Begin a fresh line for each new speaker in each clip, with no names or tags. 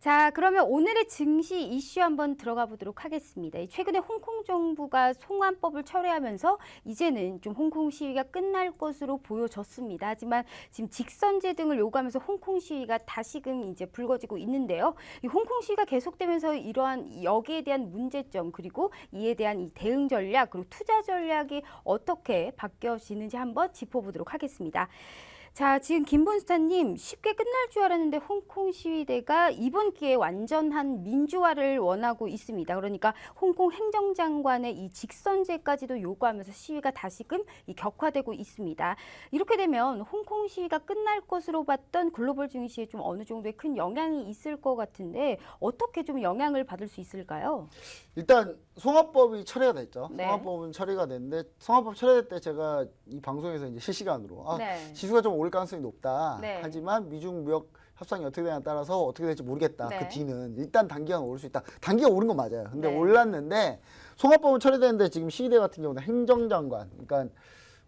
자, 그러면 오늘의 증시 이슈 한번 들어가 보도록 하겠습니다. 최근에 홍콩 정부가 송환법을 철회하면서 이제는 좀 홍콩 시위가 끝날 것으로 보여졌습니다. 하지만 지금 직선제 등을 요구하면서 홍콩 시위가 다시금 이제 불거지고 있는데요. 이 홍콩 시위가 계속되면서 이러한 여기에 대한 문제점 그리고 이에 대한 이 대응 전략 그리고 투자 전략이 어떻게 바뀌어지는지 한번 짚어보도록 하겠습니다. 자, 지금 김본스타님 쉽게 끝날 줄 알았는데 홍콩 시위대가 이번 기회에 완전한 민주화를 원하고 있습니다. 그러니까 홍콩 행정장관의 이 직선제까지도 요구하면서 시위가 다시금 격화되고 있습니다. 이렇게 되면 홍콩 시위가 끝날 것으로 봤던 글로벌 증시에 좀 어느 정도의 큰 영향이 있을 것 같은데 어떻게 좀 영향을 받을 수 있을까요?
일단 송화법이 처리가 됐죠.
네.
송화법은 처리가 됐는데 송화법 처리될 때 제가 이 방송에서 이제 실시간으로
네.
지수가 좀 오를 가능성이 높다.
네.
하지만 미중 무역 협상이 어떻게 되냐에 따라서 어떻게 될지 모르겠다.
네.
그 뒤는 일단 단기간 오를 수 있다. 단기간 오른 건 맞아요. 근데
네.
올랐는데 송화법은 처리되는데 지금 시위대 같은 경우는 행정장관, 그러니까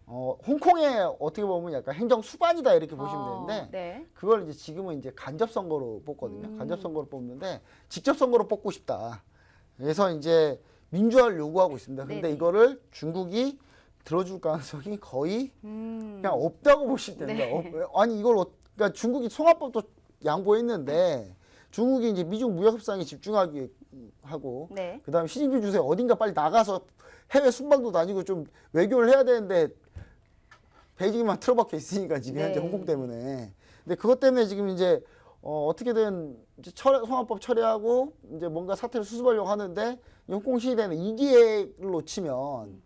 홍콩에 어떻게 보면 약간 행정 수반이다 이렇게 보시면 되는데
네.
그걸 이제 지금은 이제 간접 선거로 뽑거든요. 간접 선거로 뽑는데 직접 선거로 뽑고 싶다. 그래서 이제 민주화를 요구하고 있습니다. 근데
네네.
이거를 중국이 들어줄 가능성이 거의 그냥 없다고 보시면 됩니다.
네.
아니 이걸 그러니까 중국이 송화법도 양보했는데 중국이 이제 미중 무역 협상에 집중하기 하고
네.
그다음에 시진핑 주석이 어딘가 빨리 나가서 해외 순방도 다니고 좀 외교를 해야 되는데 베이징만 틀어박혀 있으니까 지금 현재
네.
홍콩 때문에. 근데 그것 때문에 지금 이제 어떻게든 이제 송화법 처리하고 이제 뭔가 사태를 수습하려고 하는데 홍콩 시위대는 이 기회를 놓치면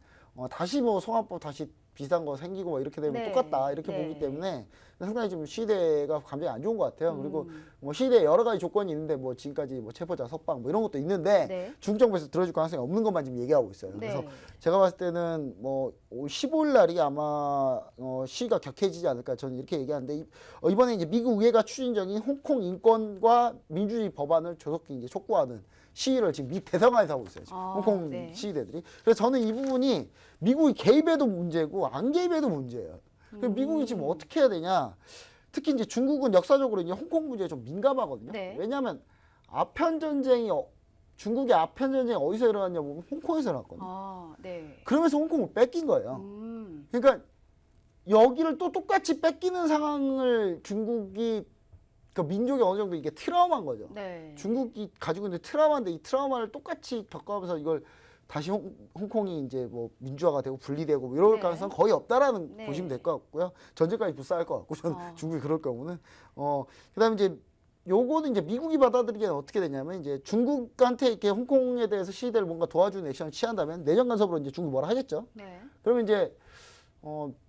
다시 뭐 송화법 다시 비슷한 거 생기고 뭐 이렇게 되면
네.
똑같다 이렇게
네.
보기 때문에 상당히 좀 시위대가 감정이 안 좋은 것 같아요. 그리고 뭐 시위대 여러 가지 조건이 있는데 뭐 지금까지 뭐 체포자 석방 뭐 이런 것도 있는데
네.
중국 정부에서 들어줄 가능성이 없는 것만 지금 얘기하고 있어요.
네.
그래서 제가 봤을 때는 뭐 15일 날이 아마 시위가 격해지지 않을까 저는 이렇게 얘기하는데 이번에 이제 미국 의회가 추진 중인 홍콩 인권과 민주주의 법안을 조속히 이제 촉구하는 시위를 지금 미 대사관에서 하고 있어요. 지금 홍콩
네.
시위대들이. 그래서 저는 이 부분이 미국이 개입해도 문제고 안 개입해도 문제예요. 그래서 미국이 지금 어떻게 해야 되냐? 특히 이제 중국은 역사적으로 이제 홍콩 문제에 좀 민감하거든요.
네.
왜냐하면 아편 전쟁이 중국의 아편 전쟁이 어디서 일어났냐 보면 홍콩에서 일어났거든요.
네.
그러면서 홍콩을 뺏긴 거예요. 그러니까 여기를 또 똑같이 뺏기는 상황을 중국이 그 민족이 어느 정도 이게 트라우마인 거죠.
네.
중국이 가지고 있는 트라우마인데 이 트라우마를 똑같이 겪어가면서 이걸 다시 홍콩이 이제 뭐 민주화가 되고 분리되고 뭐 이럴
네.
가능성은 거의 없다라는
네.
보시면 될 것 같고요. 전쟁까지 불사할 것 같고 저는 중국이 그럴 경우는 그다음에 이제 요거는 이제 미국이 받아들이기에는 어떻게 되냐면 이제 중국한테 이렇게 홍콩에 대해서 시위대를 뭔가 도와주는 액션을 취한다면 내정 간섭으로 이제 중국이 뭐라 하겠죠.
네.
그러면 이제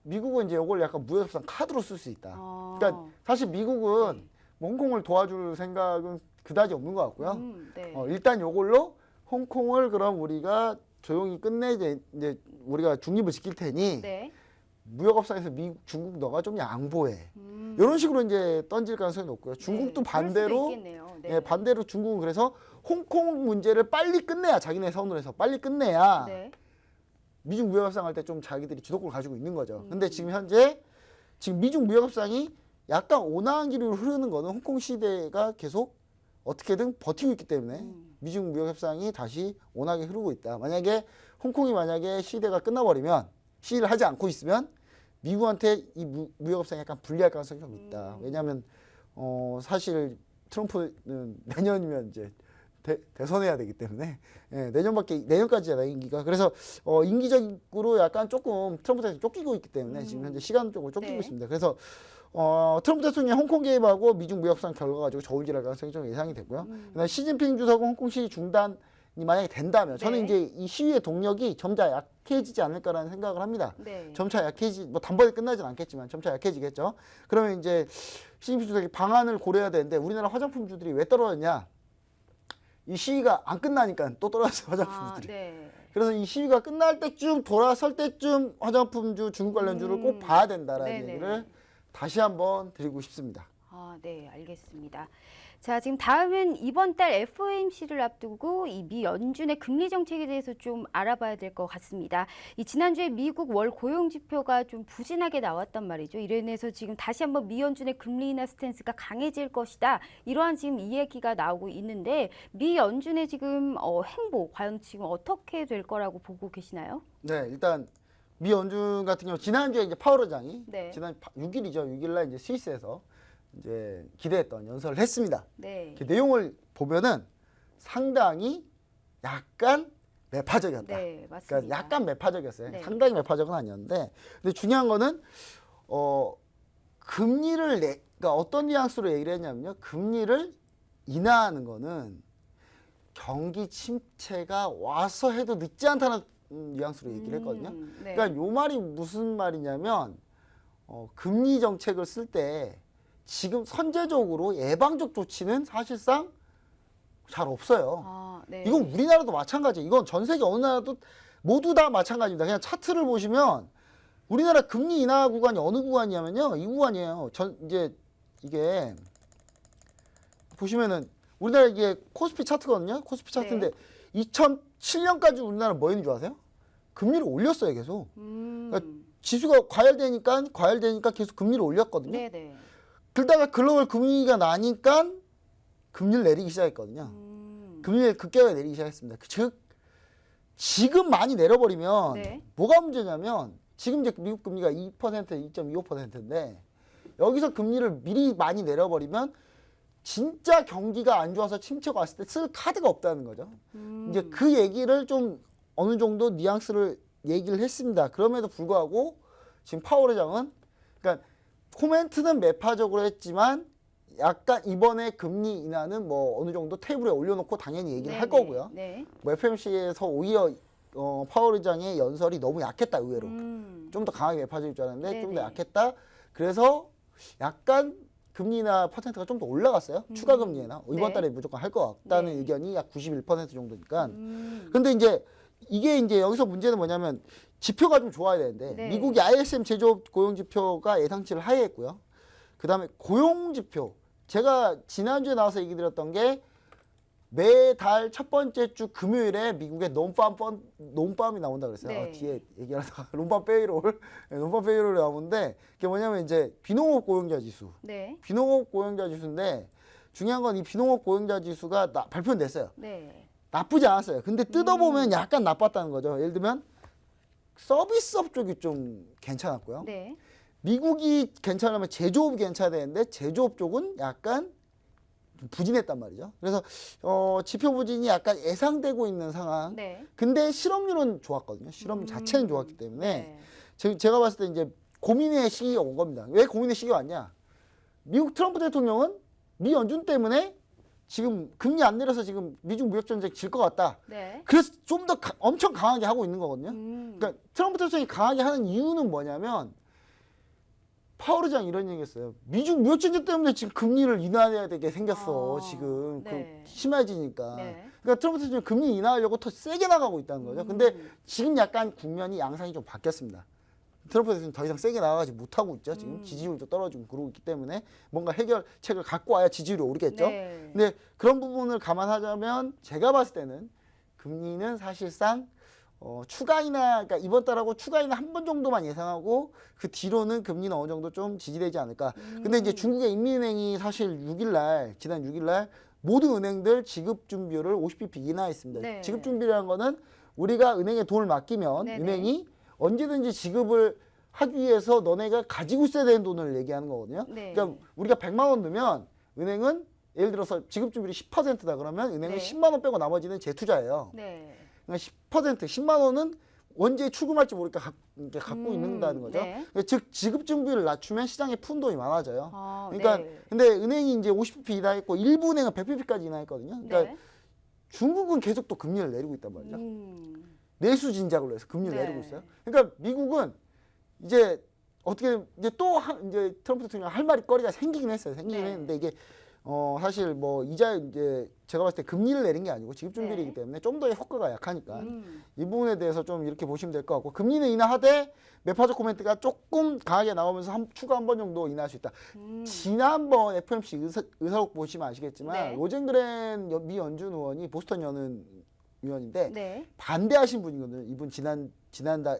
미국은 이제 요걸 약간 무역협상 카드로 쓸 수 있다. 그러니까 사실 미국은 뭐 홍콩을 도와줄 생각은 그다지 없는 것 같고요.
네.
일단 요걸로 홍콩을 그럼 우리가 조용히 끝내자 이제 우리가 중립을 지킬 테니
네.
무역협상에서 중국 너가 좀 양보해. 이런 식으로 이제 던질 가능성이 높고요. 중국도
네.
반대로
그럴 수도 있겠네요. 네.
예, 반대로 중국은 그래서 홍콩 문제를 빨리 끝내야 자기네 선으로 해서 빨리 끝내야
네.
미중 무역협상 할 때 좀 자기들이 주도권을 가지고 있는 거죠. 근데 지금 현재 지금 미중 무역협상이 약간 온화한 기류로 흐르는 거는 홍콩 시대가 계속 어떻게든 버티고 있기 때문에 미중 무역협상이 다시 온화하게 흐르고 있다. 만약에 홍콩이 만약에 시대가 끝나버리면 시위를 하지 않고 있으면 미국한테 이 무역협상이 약간 불리할 가능성이 좀 있다. 왜냐하면 사실 트럼프는 내년이면 이제 대선해야 되기 때문에 내년까지잖아요 임기가. 그래서 임기적으로 약간 조금 트럼프 대통령이 쫓기고 있기 때문에 지금 현재 시간적으로 쫓기고
네.
있습니다. 그래서 트럼프 대통령이 홍콩 개입하고 미중 무역협상 결과 가지고 저울질할 가능성이 좀 예상이 되고요. 그다음에 시진핑 주석은 홍콩 시위 중단이 만약에 된다면 저는
네.
이제 이 시위의 동력이 점차 약해지지 않을까라는 생각을 합니다.
네.
점차 뭐 단번에 끝나진 않겠지만 점차 약해지겠죠. 그러면 이제 시진핑 주석이 방안을 고려해야 되는데 우리나라 화장품주들이 왜 떨어졌냐? 이 시위가 안 끝나니까 또 떨어졌어요, 화장품주들이.
네.
그래서 이 시위가 끝날 때쯤 돌아설 때쯤 화장품주 중국 관련주를 꼭 봐야 된다라는
네네.
얘기를 다시 한번 드리고 싶습니다.
네, 알겠습니다. 자, 지금 다음은 이번 달 FOMC를 앞두고 이 미 연준의 금리 정책에 대해서 좀 알아봐야 될 것 같습니다. 이 지난주에 미국 월 고용 지표가 좀 부진하게 나왔단 말이죠. 이로 인해서 지금 다시 한번 미 연준의 금리 인하 스탠스가 강해질 것이다. 이러한 지금 이야기가 나오고 있는데 미 연준의 지금 행보 과연 지금 어떻게 될 거라고 보고 계시나요?
네, 일단 미 연준 같은 경우 지난주에 이제 파월 의장이
네.
지난 6일이죠. 6일날 이제 스위스에서 이제 기대했던 연설을 했습니다.
네.
그 내용을 보면은 상당히 약간 매파적이었다.
네, 맞습니다.
그러니까 약간 매파적이었어요.
네.
상당히 매파적은 아니었는데, 근데 중요한 거는 금리를 그러니까 어떤 뉘앙스로 얘기를 했냐면요, 금리를 인하하는 거는 경기 침체가 와서 해도 늦지 않다는 뉘앙스로 얘기를 했거든요.
네.
그러니까 요 말이 무슨 말이냐면 금리 정책을 쓸 때 지금 선제적으로 예방적 조치는 사실상 잘 없어요.
아, 네.
이건 우리나라도 마찬가지예요. 이건 전 세계 어느 나라도 모두 다 마찬가지입니다. 그냥 차트를 보시면 우리나라 금리 인하 구간이 어느 구간이냐면요, 이 구간이에요. 이제 이게 보시면은 우리나라 이게 코스피 차트거든요. 코스피 차트인데 2007년까지 우리나라 뭐 했는 줄 아세요? 금리를 올렸어요, 계속. 그러니까 지수가 과열되니까 계속 금리를 올렸거든요.
네네.
그러다가 글로벌 금리가 나니까 금리를 내리기 시작했거든요. 금리를 급격하게 내리기 시작했습니다. 즉 지금 많이 내려버리면
네.
뭐가 문제냐면 지금 이제 미국 금리가 2%, 2.25%인데 여기서 금리를 미리 많이 내려버리면 진짜 경기가 안 좋아서 침체가 왔을 때 쓸 카드가 없다는 거죠. 이제 그 얘기를 좀 어느 정도 뉘앙스를 얘기를 했습니다. 그럼에도 불구하고 지금 파월 의장은 그러니까 코멘트는 매파적으로 했지만 약간 이번에 금리 인하는 뭐 어느 정도 테이블에 올려놓고 당연히 얘기를 할 거고요.
네.
뭐 FMC에서 오히려 파월 의장의 연설이 너무 약했다, 의외로. 좀 더 강하게 매파적일 줄 알았는데 좀 더
네네.
약했다. 그래서 약간 금리 인하 퍼센트가 좀 더 올라갔어요. 추가 금리 인하. 이번
네.
달에 무조건 할 것 같다는
네.
의견이 약 91% 정도니까. 근데 이제 이게 이제 여기서 문제는 뭐냐면 지표가 좀 좋아야 되는데
네.
미국이 ISM 제조업 고용 지표가 예상치를 하회했고요. 그다음에 고용 지표. 제가 지난주에 나와서 얘기 드렸던 게 매달 첫 번째 주 금요일에 미국의 논밤이 나온다 그랬어요.
네.
뒤에 얘기하다가 논밤 페이롤이 나오는데 그게 뭐냐면 이제 비농업 고용자 지수.
네.
비농업 고용자 지수인데 중요한 건 이 비농업 고용자 지수가 발표는 됐어요.
네.
나쁘지 않았어요. 근데 뜯어보면 약간 나빴다는 거죠. 예를 들면 서비스업 쪽이 좀 괜찮았고요.
네.
미국이 괜찮으면 제조업이 괜찮아야 되는데 제조업 쪽은 약간 좀 부진했단 말이죠. 그래서 지표 부진이 약간 예상되고 있는 상황.
네.
근데 실업률은 좋았거든요. 실업률 자체는 좋았기 때문에
네.
제가 봤을 때 이제 고민의 시기가 온 겁니다. 왜 고민의 시기가 왔냐? 미국 트럼프 대통령은 미 연준 때문에 지금 금리 안 내려서 지금 미중 무역 전쟁 질 것 같다.
네.
그래서 좀 더 엄청 강하게 하고 있는 거거든요. 그러니까 트럼프 대통령이 강하게 하는 이유는 뭐냐면 파월 의장이 이런 얘기했어요. 미중 무역 전쟁 때문에 지금 금리를 인하해야 되게 생겼어. 지금
네.
심해지니까.
네.
그러니까 트럼프 대통령이 금리 인하하려고 더 세게 나가고 있다는 거죠. 근데 지금 약간 국면이 양상이 좀 바뀌었습니다. 트럼프 대통령이 더 이상 세게 나가지 못하고 있죠. 지금 지지율도 떨어지고 그러고 있기 때문에 뭔가 해결책을 갖고 와야 지지율이 오르겠죠.
네.
근데 그런 부분을 감안하자면 제가 봤을 때는 금리는 사실상 추가 인하, 그러니까 이번 달하고 추가 인하 한 번 정도만 예상하고 그 뒤로는 금리는 어느 정도 좀 지지되지 않을까. 근데 이제 중국의 인민은행이 사실 지난 6일날 모든 은행들 지급 준비율을 50bp 인하했습니다.
네.
지급 준비라는 거는 우리가 은행에 돈을 맡기면
네네.
은행이 언제든지 지급을 하기 위해서 너네가 가지고 있어야 되는 돈을 얘기하는 거거든요.
네.
그러니까 우리가 100만 원 넣으면 은행은 예를 들어서 지급 준비율이 10%다 그러면 은행은
네.
10만 원 빼고 나머지는 재투자예요.
네.
그러니까 10%, 10만 원은 언제 출금할지 모르니까 갖고 있는다는 거죠.
네.
그러니까 즉 지급 준비를 낮추면 시장에 푼 돈이 많아져요. 그러니까
네.
근데 은행이 이제 50bp 인하했고 일부 은행은 100bp까지 인하했거든요. 그러니까
네.
중국은 계속 또 금리를 내리고 있단 말이죠. 내수 진작으로 해서 금리를
네.
내리고 있어요. 그러니까 미국은 이제 어떻게 이제 또 이제 트럼프 대통령 할 말이 거리가 생기긴 했어요. 생기긴
네.
했는데 이게 사실 뭐 이자 이제 제가 봤을 때 금리를 내린 게 아니고 지급 준비이기
네.
때문에 좀 더 효과가 약하니까 이 부분에 대해서 좀 이렇게 보시면 될 것 같고 금리는 인하하되 매파적 코멘트가 조금 강하게 나오면서 추가 한 번 정도 인하할 수 있다. 지난번 FOMC 의사록 보시면 아시겠지만
네.
로젠그렌 미 연준 의원이 보스턴 연은 위원인데
네.
반대하신 분이거든요. 이분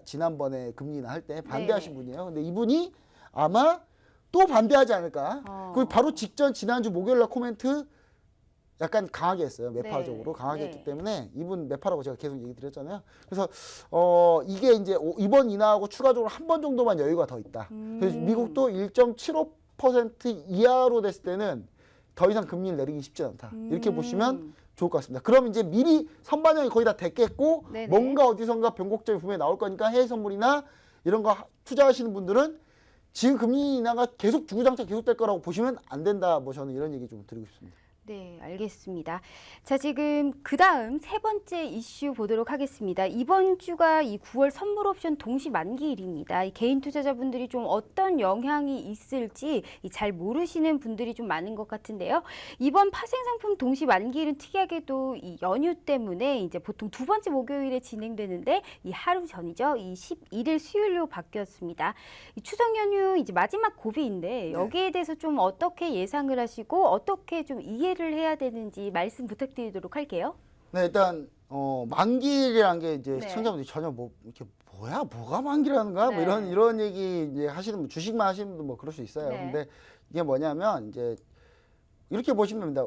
지난번에 금리 인하할 때 반대하신
네.
분이에요. 근데 이분이 아마 또 반대하지 않을까. 그 바로 직전 지난주 목요일날 코멘트 약간 강하게 했어요. 매파적으로
네.
강하게
네.
했기 때문에 이분 매파라고 제가 계속 얘기 드렸잖아요. 그래서 이게 이제 이번 인하하고 추가적으로 한 번 정도만 여유가 더 있다. 그래서 미국도 1.75% 이하로 됐을 때는 더 이상 금리를 내리기 쉽지 않다. 이렇게 보시면 좋을 것 같습니다. 그럼 이제 미리 선반영이 거의 다 됐겠고
네네. 뭔가
뭔가 어디선가 변곡점이 분명히 나올 거니까 해외 선물이나 이런 거 투자하시는 분들은 지금 금리 인하가 계속 주구장창 계속될 거라고 보시면 안 된다. 뭐 저는 이런 얘기 좀 드리고 싶습니다.
네, 알겠습니다. 자, 지금 그 다음 세 번째 이슈 보도록 하겠습니다. 이번 주가 이 9월 선물 옵션 동시 만기일입니다. 이 개인 투자자분들이 좀 어떤 영향이 있을지 잘 모르시는 분들이 좀 많은 것 같은데요. 이번 파생상품 동시 만기일은 특이하게도 이 연휴 때문에 이제 보통 두 번째 목요일에 진행되는데 이 하루 전이죠. 이 11일 수요일로 바뀌었습니다. 이 추석 연휴 이제 마지막 고비인데 여기에 대해서 좀 어떻게 예상을 하시고 어떻게 좀 이해를 해야 되는지 말씀 부탁드리도록 할게요.
네, 일단 만기라는 게 이제
네.
시청자분들이 전혀 뭐 이렇게 뭐가 만기라는 거야? 뭐
네.
이런 얘기 이제 하시는 분, 주식만 하시는 분도 뭐 그럴 수 있어요.
네.
근데 이게 뭐냐면 이제 이렇게 보시면 됩니다.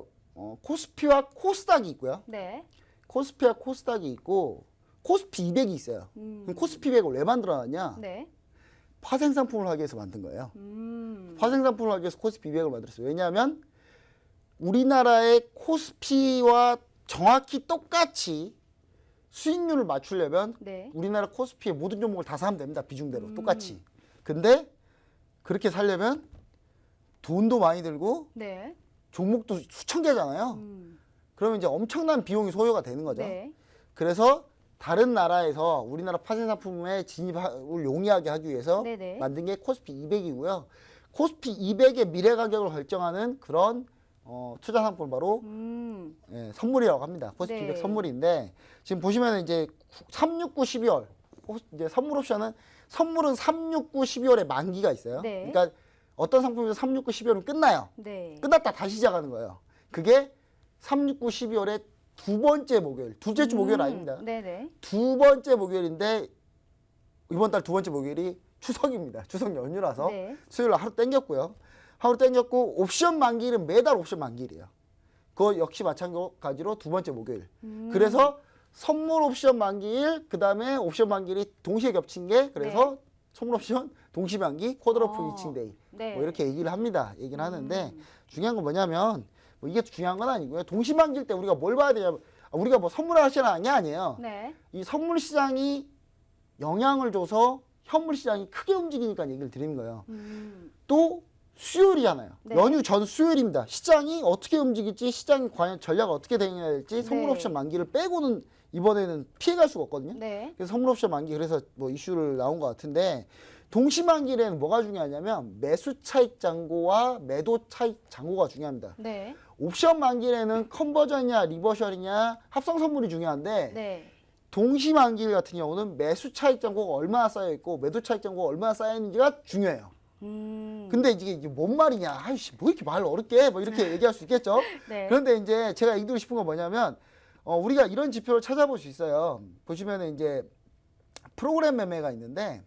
코스피와 코스닥이 있고요.
네.
코스피와 코스닥이 있고 코스피 200이 있어요. 그럼 코스피 200을 왜 만들어놨냐?
네.
파생 상품을 하기 위해서 만든 거예요.
음.
파생 상품을 하기 위해서 코스피 200을 만들었어요. 왜냐하면 우리나라의 코스피와 정확히 똑같이 수익률을 맞추려면
네.
우리나라 코스피의 모든 종목을 다 사면 됩니다. 비중대로 똑같이. 근데 그렇게 살려면 돈도 많이 들고
네.
종목도 수천 개잖아요. 그러면 이제 엄청난 비용이 소요가 되는 거죠.
네.
그래서 다른 나라에서 우리나라 파생 상품에 진입을 용이하게 하기 위해서
네네.
만든 게 코스피 200이고요. 코스피 200의 미래 가격을 결정하는 그런 투자 상품을 바로 선물이라고 합니다. 코스피
네.
200 선물인데 지금 보시면 이제 369 12월 이제 선물 옵션은 선물은 369 12월에 만기가 있어요.
네.
그러니까 어떤 상품에서 369 12월은 끝나요.
네.
끝났다 다시 시작하는 거예요. 그게 369 12월의 두 번째 목요일, 둘째 주 목요일 아닙니다.
네네.
두 번째 목요일인데 이번 달 두 번째 목요일이 추석입니다. 추석 연휴라서
네.
수요일 날 하루 땡겼고요. 하루 땡겼고 옵션 만기일은 매달 옵션 만기일이에요. 그거 역시 마찬가지로 두 번째 목요일. 그래서 선물 옵션 만기일 그다음에 옵션 만기일이 동시에 겹친 게 그래서 선물 옵션 동시 만기 쿼드러플 이칭 데이
네.
뭐 이렇게 얘기를 합니다. 얘기를 하는데 중요한 건 뭐냐면 뭐 이게 중요한 건 아니고요. 동시 만기일 때 우리가 뭘 봐야 되냐면 우리가 뭐 선물을 하시는 게 아니에요.
네.
이 선물 시장이 영향을 줘서 현물 시장이 크게 움직이니까 얘기를 드리는 거예요. 또 수요일이잖아요.
네.
연휴 전 수요일입니다. 시장이 어떻게 움직일지, 시장이 과연 전략을 어떻게 대응해야 될지 선물
네.
옵션 만기를 빼고는 이번에는 피해갈 수가 없거든요.
네.
그래서 선물 옵션 만기 그래서 뭐 이슈를 나온 것 같은데 동시 만기에는 뭐가 중요하냐면 매수 차익 잔고와 매도 차익 잔고가 중요합니다.
네.
옵션 만기에는 컨버전이냐 리버셜이냐 합성 선물이 중요한데
네.
동시 만기일 같은 경우는 매수 차익 잔고가 얼마나 쌓여 있고 매도 차익 잔고가 얼마나 쌓여 있는지가 중요해요. 근데 이게 뭔 말이냐? 아이씨, 뭐 이렇게 말 어렵게 뭐 이렇게 얘기할 수 있겠죠?
네.
그런데 이제 제가 얘기드리고 싶은 건 뭐냐면 우리가 이런 지표를 찾아볼 수 있어요. 보시면은 이제 프로그램 매매가 있는데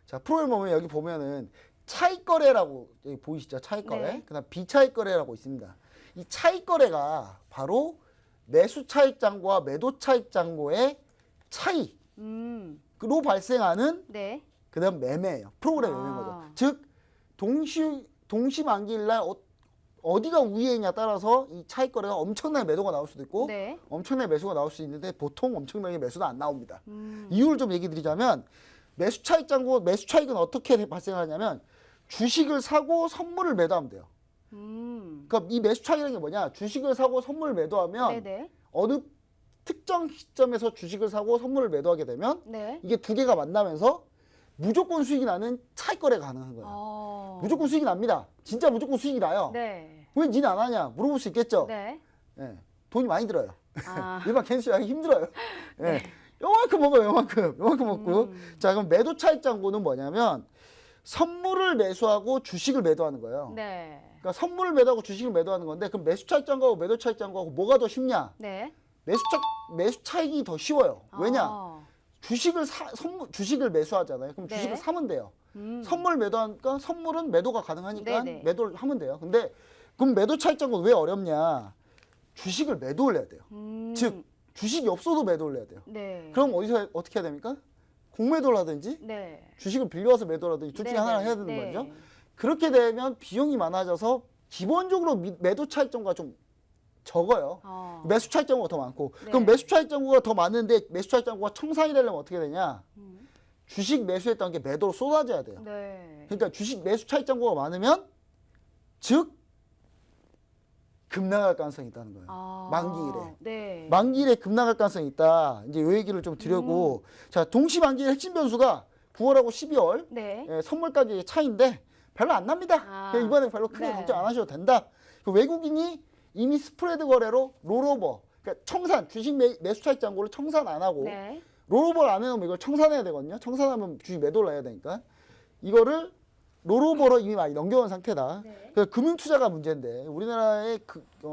자, 프로그램 매매 여기 보면은 차익 거래라고 여기 보이시죠? 차익 거래.
네.
그다음 비차익 거래라고 있습니다. 이 차익 거래가 바로 매수 차익 잔고와 매도 차익 잔고의 차이로 발생하는
네.
그다음 매매예요. 프로그램 매매인 거죠. 즉 동시 만기일 날 어디가 우위에 있냐에 따라서 이 차익 거래가 엄청나게 매도가 나올 수도 있고
네.
엄청나게 매수가 나올 수 있는데 보통 엄청나게 매수는 안 나옵니다. 이유를 좀 얘기 드리자면 매수 차익 잔고 매수 차익은 어떻게 발생하냐면 주식을 사고 선물을 매도하면 돼요. 그러니까 이 매수 차익이라는 게 뭐냐? 주식을 사고 선물을 매도하면
네네.
어느 특정 시점에서 주식을 사고 선물을 매도하게 되면
네.
이게 두 개가 만나면서 무조건 수익이 나는 차익 거래가 가능한 거예요. 무조건 수익이 납니다. 진짜 무조건 수익이 나요.
네.
왜 니는 안 하냐 물어볼 수 있겠죠.
네.
예, 돈이 많이 들어요.
아.
일반 캔슬 하기 힘들어요. 예, 요만큼 먹어요. 요만큼 먹고. 자, 그럼 매도 차익 잔고는 뭐냐면 선물을 매수하고 주식을 매도하는 거예요.
네.
그러니까 선물을 매도하고 주식을 매도하는 건데 그럼 매수 차익 잔고하고 매도 차익 잔고하고 뭐가 더 쉽냐?
네.
매수 차익이 더 쉬워요. 왜냐?
아.
주식을 매수하잖아요. 그럼
네.
주식을 사면 돼요. 선물 매도하니까 선물은 매도가 가능하니까
네네.
매도를 하면 돼요. 근데 그럼 매도 차익 잔고는 왜 어렵냐? 주식을 매도를 해야 돼요. 즉 주식이 없어도 매도를 해야 돼요.
네.
그럼 어떻게 해야 됩니까? 공매도를 하든지
네.
주식을 빌려와서 매도를 하든지 둘 중에
네네.
하나를 해야 되는
네.
거죠. 그렇게 되면 비용이 많아져서 기본적으로 매도 차익 잔고가 좀 적어요. 매수 차익 잔고가 더 많고.
네.
그럼 매수 차익 잔고가 더 많은데 매수 차익 잔고가 청산이 되려면 어떻게 되냐? 주식 매수했던 게 매도로 쏟아져야 돼요.
네.
그러니까 주식 매수 차익 잔고가 많으면 즉 급락할 가능성이 있다는 거예요.
아.
만기일에.
네.
만기일에 급락할 가능성이 있다. 이제 요 얘기를 좀 드려고. 자, 동시 만기일 핵심 변수가 9월하고 12월
네.
선물까지 차이인데 별로 안 납니다.
아.
그냥 이번에 별로 크게
네.
걱정 안 하셔도 된다. 그 외국인이 이미 스프레드 거래로 롤오버, 그러니까 청산, 주식 매수 차익 잔고를 청산 안 하고
네.
롤오버를 안 해놓으면 이걸 청산해야 되거든요. 청산하면 주식 매도를 해야 되니까 이거를 롤오버로 이미 많이 넘겨온 상태다.
네.
그래서 금융투자가 문제인데 우리나라의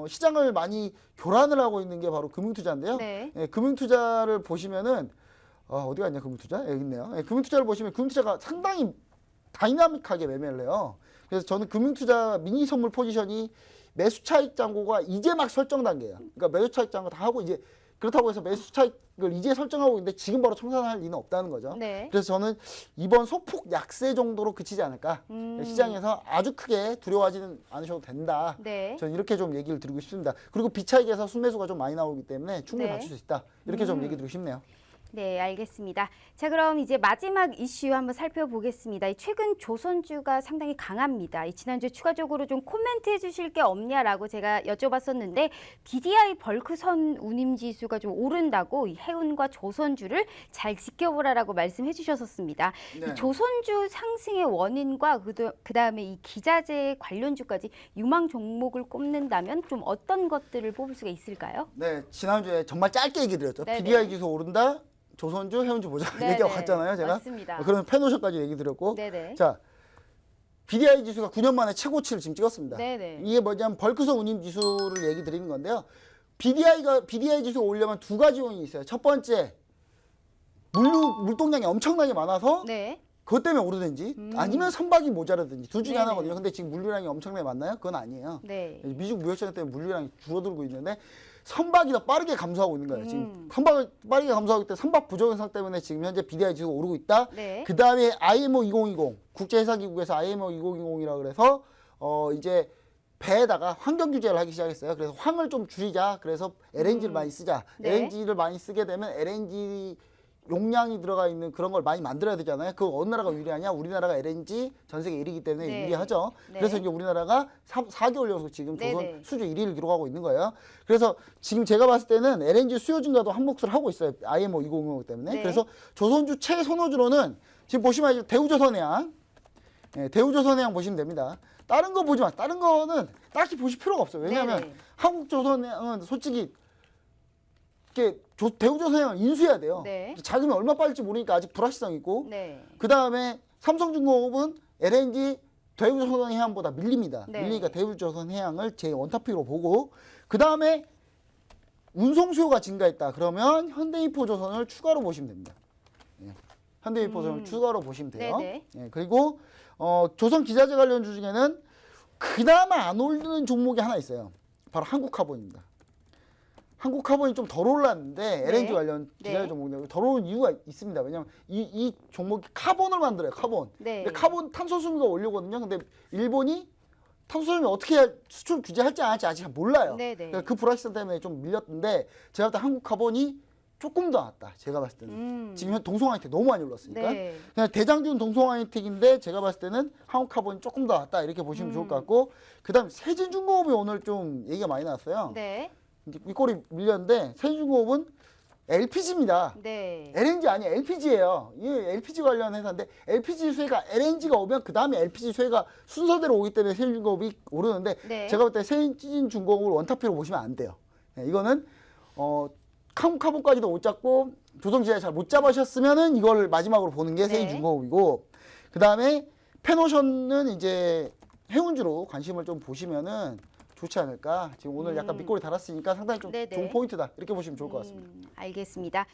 시장을 많이 교란을 하고 있는 게 바로 금융투자인데요.
네.
예, 금융투자를 보시면은 어디 갔냐 금융투자? 여기 있네요. 예, 금융투자를 보시면 금융투자가 상당히 다이나믹하게 매매를 해요. 그래서 저는 금융투자 미니 선물 포지션이 매수 차익 잔고가 이제 막 설정 단계예요. 그러니까 매수 차익 잔고 다 하고 이제 그렇다고 해서 매수 차익을 이제 설정하고 있는데 지금 바로 청산할 리는 없다는 거죠.
네.
그래서 저는 이번 소폭 약세 정도로 그치지 않을까. 시장에서 아주 크게 두려워하지는 않으셔도 된다.
네.
저는 이렇게 좀 얘기를 드리고 싶습니다. 그리고 비차익에서 순매수가 좀 많이 나오기 때문에 충분히
네.
맞출 수 있다. 이렇게 좀 얘기 드리고 싶네요.
네, 알겠습니다. 자, 그럼 이제 마지막 이슈 한번 살펴보겠습니다. 최근 조선주가 상당히 강합니다. 지난주에 추가적으로 좀 코멘트해 주실 게 없냐라고 제가 여쭤봤었는데 BDI 벌크선 운임 지수가 좀 오른다고 이 해운과 조선주를 잘 지켜보라라고 말씀해 주셨었습니다.
네.
이 조선주 상승의 원인과 그다음에 이 기자재 관련주까지 유망 종목을 꼽는다면 좀 어떤 것들을 뽑을 수가 있을까요?
네, 지난주에 정말 짧게 얘기 드렸죠.
네네.
BDI 지수 오른다. 조선주, 해운주 보자.
네네.
얘기하고 갔잖아요, 제가.
맞습니다.
그러면 펜오션까지 얘기 드렸고.
네네.
자, BDI 지수가 9년 만에 최고치를 지금 찍었습니다.
네네.
이게 뭐냐면 벌크선 운임 지수를 얘기 드리는 건데요. BDI 지수가 오려면 두 가지 요인이 있어요. 첫 번째, 물동량이 엄청나게 많아서
네.
그것 때문에 오르든지 아니면 선박이 모자라든지 둘 중에
네네.
하나거든요. 근데 지금 물류량이 엄청나게 많나요? 그건 아니에요.
네.
미중 무역전 때문에 물류량이 줄어들고 있는데 선박이 더 빠르게 감소하고 있는 거예요. 지금 선박을 빠르게 감소하기 때문에 선박 부족 현상 때문에 지금 현재 BDI 지수가 오르고 있다.
네.
그 다음에 IMO 2020 국제회사기구에서 IMO 2020이라 그래서 이제 배에다가 환경 규제를 하기 시작했어요. 그래서 황을 좀 줄이자. 그래서 LNG를 많이 쓰자.
네.
LNG를 많이 쓰게 되면 LNG 용량이 들어가 있는 그런 걸 많이 만들어야 되잖아요. 그 어느 나라가 유리하냐? 우리나라가 LNG 전 세계 1위이기 때문에
네.
유리하죠.
네.
그래서 이제 우리나라가 4개월 연속 지금 조선
네네.
수주 1위를 기록하고 있는 거예요. 그래서 지금 제가 봤을 때는 LNG 수요 증가도 한 몫을 하고 있어요. IMO 2050 때문에.
네.
그래서 조선주 최선호주로는 지금 보시면 이제 대우조선해양, 대우조선해양 보시면 됩니다. 다른 거 보지 마. 다른 거는 딱히 보실 필요가 없어요. 왜냐하면
네네.
한국조선해양은 솔직히 이게 대우조선해양을 인수해야 돼요.
네.
자금이 얼마 빠질지 모르니까 아직 불확실성이 있고.
네.
그 다음에 삼성중공업은 LNG 대우조선해양보다 밀립니다.
네.
밀리니까 대우조선해양을 제 원탑픽으로 보고 그 다음에 운송 수요가 증가했다. 그러면 현대인포조선을 추가로 보시면 됩니다. 현대인포조선을 추가로 보시면 돼요.
네네.
그리고 조선 기자재 관련주 중에는 그나마 안 오르는 종목이 하나 있어요. 바로 한국카본입니다. 한국카본이 좀 덜 올랐는데 LNG 관련 기자재
네.
종목인데 덜 오른 이유가 있습니다. 왜냐하면 이 종목이 카본을 만들어요. 카본.
네.
근데 카본 탄소 수미가 올려거든요. 근데 일본이 탄소 수미 어떻게 수출 규제할지 안 할지 아직 잘 몰라요.
네네.
그러니까 그 불확실성 때문에 좀 밀렸는데 제가 볼 때 한국카본이 조금 더 낫다. 제가 봤을 때는. 지금 동성화이텍 너무 많이 올랐으니까.
네.
그냥 대장주는 동성화이텍인데 제가 봤을 때는 한국카본이 조금 더 낫다. 이렇게 보시면 좋을 것 같고 그다음 세진중공업이 오늘 좀 얘기가 많이 나왔어요.
네.
이제 윗골이 밀렸는데 세진중공업은 LPG입니다.
네.
LNG 아니에요. LPG예요. 이 LPG 관련 회사인데 LPG 수혜가 LNG가 오면 그 다음에 LPG 수혜가 순서대로 오기 때문에 세진중공업이 오르는데
네.
제가 볼 때 세진중공업을 원탑표로 보시면 안 돼요. 네, 이거는 카본까지도 못 잡고 조성지에 잘 못 잡으셨으면은 이걸 마지막으로 보는 게
네.
세진중공업이고 그 다음에 페노션은 이제 해운주로 관심을 좀 보시면은 좋지 않을까. 지금 오늘 약간 밑꼬리 달았으니까 상당히 좀
네네.
좋은 포인트다. 이렇게 보시면 좋을 것 같습니다.
알겠습니다.